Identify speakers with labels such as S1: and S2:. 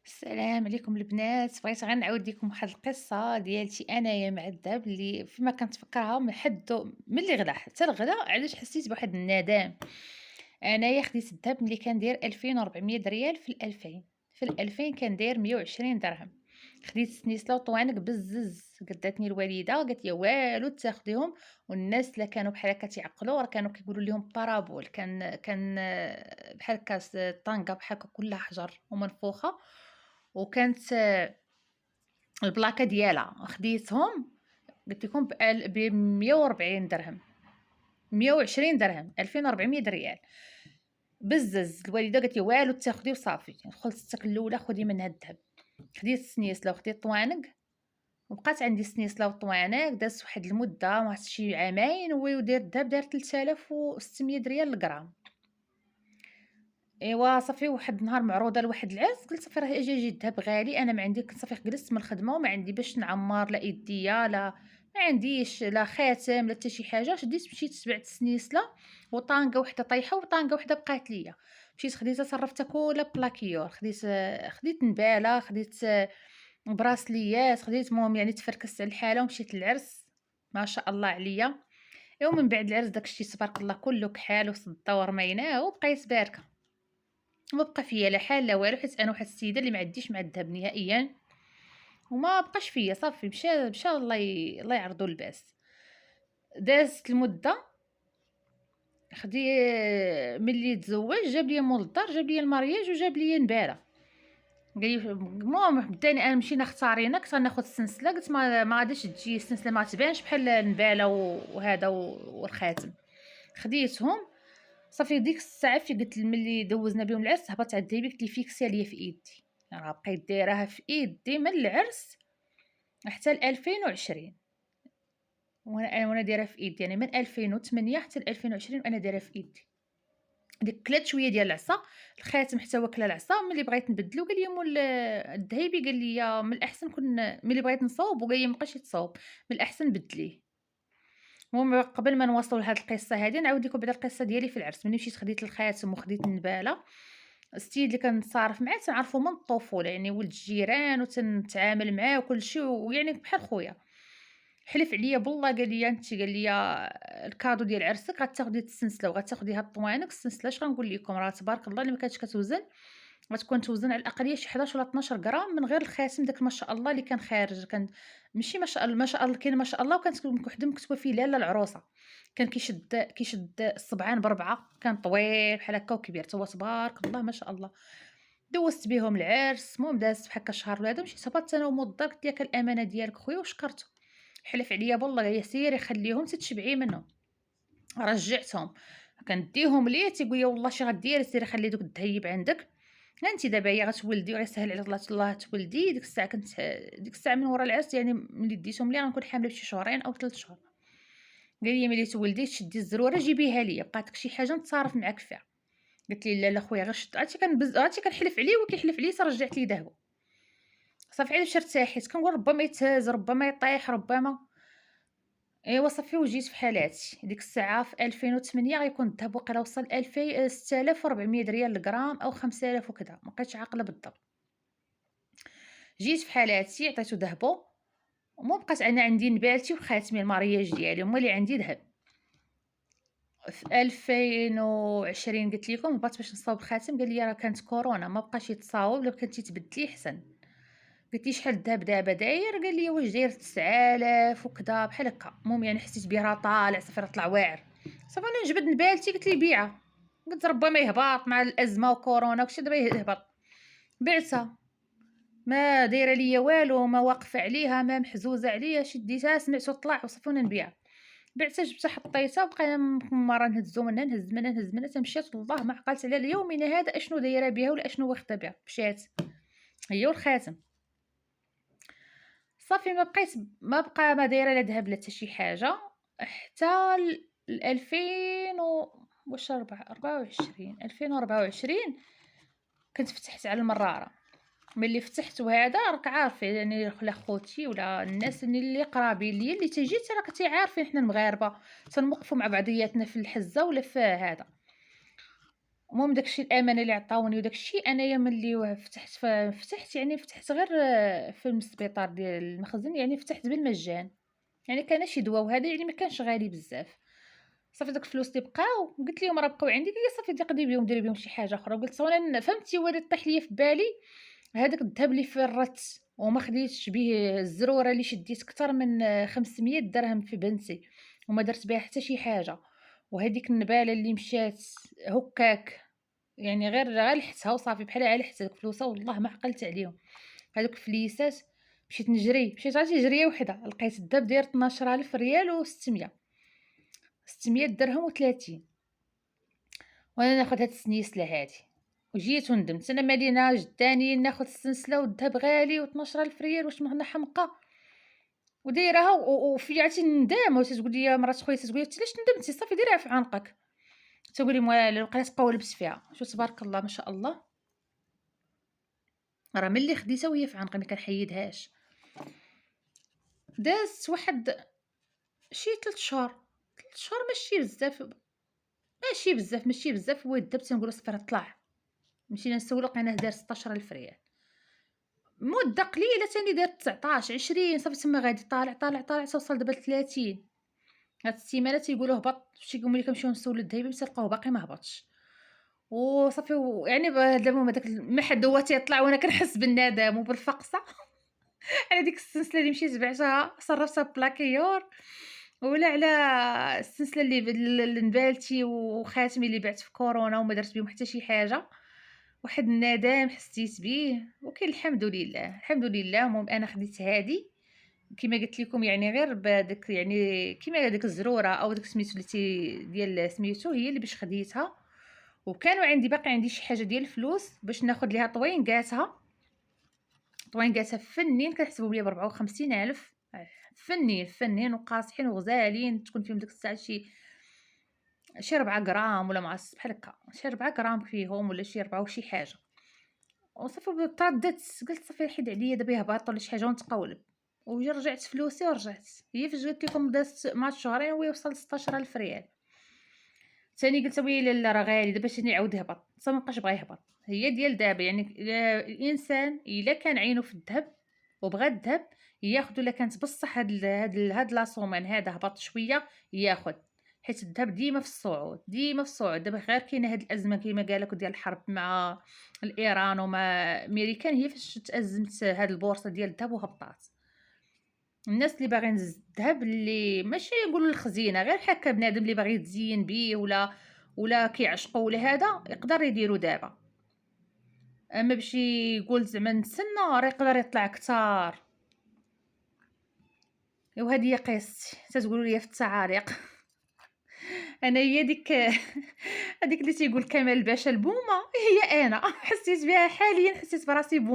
S1: السلام عليكم البنات، بغيت غير نعاود لكم واحد القصة ديالتي انايا مع الذهب اللي فيما كنتفكرها من حد ملي غدا حتى الغدا. علاش حسيت بواحد الندم؟ انايا خديت الذهب ملي كان داير 2400 ريال في الألفين. في الألفين كان داير 120 درهم. خديت سنيسله وطوانق بزز، قداتني الوالده قالت لي والو تاخديهم. والناس اللي كانوا بحال هكا تيعقلوا راه كانوا كيقولوا لهم بارابول، كان بحال هكا طنقه بحال هكا كلها حجر ومنفوخه. وكانت البلاكه ديالها خديتهم. قلت لكم ب 140 درهم، 120 درهم، 2400 ريال بزز. الوالده قالت لي والو تاخدي وصافي. خلصتك الاولى خدي منها الذهب. خديت السنيسله وخديت الطوانق، وبقات عندي السنيسله والطوانق. دازت واحد المده، ما عرفتش شي عامين، ودير الذهب دار 3600 ريال الغرام. ايوا صافي، واحد النهار معروضه لواحد العرس، قلت صافي راه اجي الذهب غالي، انا ما عندي، كنت صافي جلست من الخدمه وما عندي باش نعمر لا يديا لا، ما عنديش لا خاتم لا حتى شي حاجه. شديت مشيت تبعت السنيسله وطانقه وحده طايحه وطانقه وحده بقات ليا. مشيت خديتها صرفتها كلها بلاكيور. خديت نباله، خديت براسليات، خديت المهم يعني تفركست على الحاله ومشيت للعرس. ما شاء الله عليا. ومن بعد العرس داكشي تبارك الله كله كحال وصدى ورميناه وبقيت باركه. ما بقى فيا لا حال لا والو، حيت انا واحد السيده اللي ما عنديش مع الذهب نهائيا، وما بقاش فيا صافي. مشى الله يعرضو الباس. دازت المده، خدي ملي تزوج جاب لي مول الدار، جاب لي المارياج وجاب لي نباله. قال لي المهم بداني انا مشينا اختارينا، كنت غناخد السلسله. قلت ما غاديش تجي السلسله، ما تبانش بحال النباله وهذا والخاتم. خديتهم صافي. ديك الساعه في قلت ملي دوزنا بهم العرس هبط على الذهبي، قلت لي فيكسيها ليا في ايدي. راه بقيت دايراها في ايدي من العرس حتى 2020، وانا دايرها في ايدي، يعني من 2008 حتى 2020 وانا دايرها في ايدي. ديك كلات شويه ديال العصا، الخاتم حتى واكله العصا. ملي بغيت نبدلو قال لي مول الذهبي، قال لي من الاحسن ملي بغيت نصاوب، وقال لي مابقاش يتصاوب، من الاحسن بدليه. المهم قبل ما نواصلوا لهاد القصه هادي، نعاود لكم بعدا القصه ديالي في العرس. ملي مشيت خديت الخاتم وخديت النباله، السيد اللي كنتصارف معاه تنعرفو من الطفوله، يعني ولد الجيران وتنتعامل معاه وكلشي، ويعني بحال خويا. حلف عليا بالله، قال لي انت، قال لي الكادو ديال عرسك غتاخدي السنسله وغتاخدي هاد الطوانق. السنسله اش غنقول لكم، راه تبارك الله اللي ما كانتش كتوزن، غتكون توزن على الاقل شي 11 ولا 12 غرام، من غير الخاتم داك ما شاء الله اللي كان خارج. كان ماشي ما شاء الله، ما شاء الله كاين ما شاء الله، وكانت وحده مكتوبه فيه لاله العروسه. كان كيشد الصبعان بربعه، كان طويل بحال هكا وكبير، هو تبارك الله ما شاء الله. دوزت بهم العرس. المهم دازت بحال هكا شهر ولا هذا، مشيت هبطت انا وموظف، قلت لك الامانه ديالك خويا وشكرته. حلف عليا بالله، قال لي سيري خليهم تتشبعي منهم. رجعتهم، كنديهم ليه تيقول لي والله شي غديري، سيري خلي دوك الذهيب عندك، انت دابا هي غتولدي وغيسهل عليك الله تولدي. ديك الساعه ديك الساعه من ورا العرس، يعني ملي ديتهم لي غنكون حامله بشي شهرين او 3 شهور. قال لي ملي تولدي تشدي الزروره جيبيها ليا، بقات لك شي حاجه نتصارف معاك فيها. قلت لي لا لا خويا غير شد. عرفتي كنحلف عليه وكيحلف عليه، رجعت لي دهبو. صافي علاش ارتاحيت، كنقول ربما يتهز، ربما يطيح، ربما. ايوا صافي، وجيت في حالاتي. ديك الساعه في 2008 غيكون الذهب واقيلا وصل 2000 6400 ريال الغرام او 5000 وكذا، ما بقيتش عاقله بالضبط. جيت في حالاتي عطيتو ذهبو، وما بقات انا عندي نبالتي وخاتمي المارياج ديالي هما اللي عندي ذهب. في 2020 قلت لكم هبطت باش نصاوب خاتم، قال لي راه كانت كورونا ما بقاش يتصاوب، الا كنتي تبدلي احسن. قلت ليه شحال الذهب دابا داير؟ قال لي واش داير 9000 وكذا بحال هكا. المهم يعني حسيت بيه راه طالع صافي، راه طلع واعر. صافي انا نجبد نبالتي، قلت ليه بيعها. قلت ربما يهبط مع الازمه وكورونا وكشي، دابا يهبط. بعتها، ما دايره ليا والو، ما واقفه عليها، ما محزوزه عليا. شديتها سمعتو طلع وصافي وانا نبيعها. بعتها جبتها حطيتها، وبقينا مره نهزو منها نهز منها نهز منها، تمشات والله ما عقلت على اليومين هذا اشنو دايره بها ولا اشنو واخده بها. مشات هي والخاتم. صافي ما بقى ما دايره لا دهب لا حتى شي حاجه حتى 2000 واش 24 2024 كنت فتحت على المراره. ملي فتحت وهذا راك عارفه، يعني لا خوتي ولا الناس اللي قرابين ليا اللي تيجي راك عارفين حنا المغاربه تنوقفوا مع بعضياتنا في الحزه ولا في هذا. المهم داك الشي الأمانة اللي عطاوني وداك الشي أنايا ملي فتحت يعني فتحت غير في السبيطار ديال المخزن، يعني فتحت بالمجان، يعني كان شي دوا وهذا يعني ما كانش غالي بزاف. صافي داك الفلوس اللي بقاو قلت لهم راه بقاو عندي، قال لي صافي قضي بهم ديري بهم شي حاجة أخرى. قلت وانا فهمتي هو اللي طيح ليا في بالي هذاك الذهب اللي فرّت وما خديتش به الزرورة اللي شديت كتر من 500 درهم في بنتي وما درت بها حتى شي حاجة، وهاديك النبالة اللي مشات هكاك يعني غير لحتها وصافي بحالها لحت هادوك الفلوسة والله ما عقلت عليهم. هادوك الفليسات مشيت نجري، مشيت عرفتي جرية وحدة لقيت الدهب داير 12,000 ريال و600، 600 درهم و30. وأنا ناخد هاد السنيسلة هادي، وجيت وندمت أنا مالي أنا جداني ناخد السنسلة والدهب غالي و12,000 ريال واش ما أنا حمقى ودايرها وفي عرفتي الندامة وتتقول لي مرات خويا تتقول لي أنتِ علاش ندمتي صافي ديريها في عنقك، تقول لي والو بقيت قولبت فيها، شوف تبارك الله ما شاء الله، راه ملي خديتها وهي في عنقي ما كنحيدهاش. دازت واحد شي 3 شهور، 3 شهور ماشي بزاف هو الدهب تنقولوا صافي راه طلع، مشينا نسولو لقيناه داير 16,000 ريال. مدة قليلة تاني دار 19 20 صافي تما غادي طالع طالع طالع توصل دابا ل30. هاد السيمانة تيقولوا هبط، شتي ملي كنمشيو نسولو الذهبي تلقاوه باقي ما هبطش، وصافي ويعني دابا هما داك ما حد هو تيطلع وأنا كنحس بالندم وبالفقصة على ديك السلسلة اللي مشيت بعتها صرفتها بلاكيور، ولا على السلسلة اللي نبالتي وخاتمي اللي بعت في كورونا وما درت بهم حتى شي حاجة. واحد الندم حسيت بيه ولكن الحمد لله، الحمد لله. المهم أنا خديت هادي كما قلت لكم يعني غير بهاداك يعني كيما ديك الزرورة أو داك سميتو اللي ديال سميتو هي اللي باش خديتها، وكانوا عندي باقي عندي شي حاجة ديال الفلوس باش ناخد ليها طوينقاتها فنين كنحسبهم ليا ب54,000 فنين وقاصحين وغزالين، تكون فيهم ديك الساعة شي 4 غرام ولا معرفتش بحال هكا، شي 4 غرام فيهم ولا شي 4 وشي حاجة. وصافي ترددت قلت صافي حيد عليا دابا يهبط ولا شي حاجة ونتقولب، رجعت فلوسي ورجعت هي فاش قلت لكم دازت مع شهرين ويوصل 16,000 ريال. ثاني قلت ويلي لا راه غالي دابا ثاني يعاود يهبط، صافي مابقاش بغا يهبط. هي ديال دابا يعني الانسان الا كان عينو في الذهب وبغى الذهب ياخدو، الا كانت بصح هاد لاسومان هذا هبط شويه ياخد، حيت الذهب ديما في الصعود ديما في الصعود. دابا غير كاينه هاد الازمه كيما قالك ديال الحرب مع الايران ومع امريكان هي فاش تازمت هاد البورصه ديال الذهب وهبطات. الناس اللي باغيين الذهب اللي ماشي نقولوا الخزينه غير هكا بنادم اللي باغي يتزين بيه ولا كيعشقوا ولا هذا يقدر يديروا دابا، اما باش يقول زعما نتسنى راه يقدر يطلع كتار. وهذه هي قصتي تتقولوا لي في التعاليق انا هي ديك هذيك اللي تيقول كمال باشا البومه هي انا حسيت بها حاليا، حسيت براسي بومه.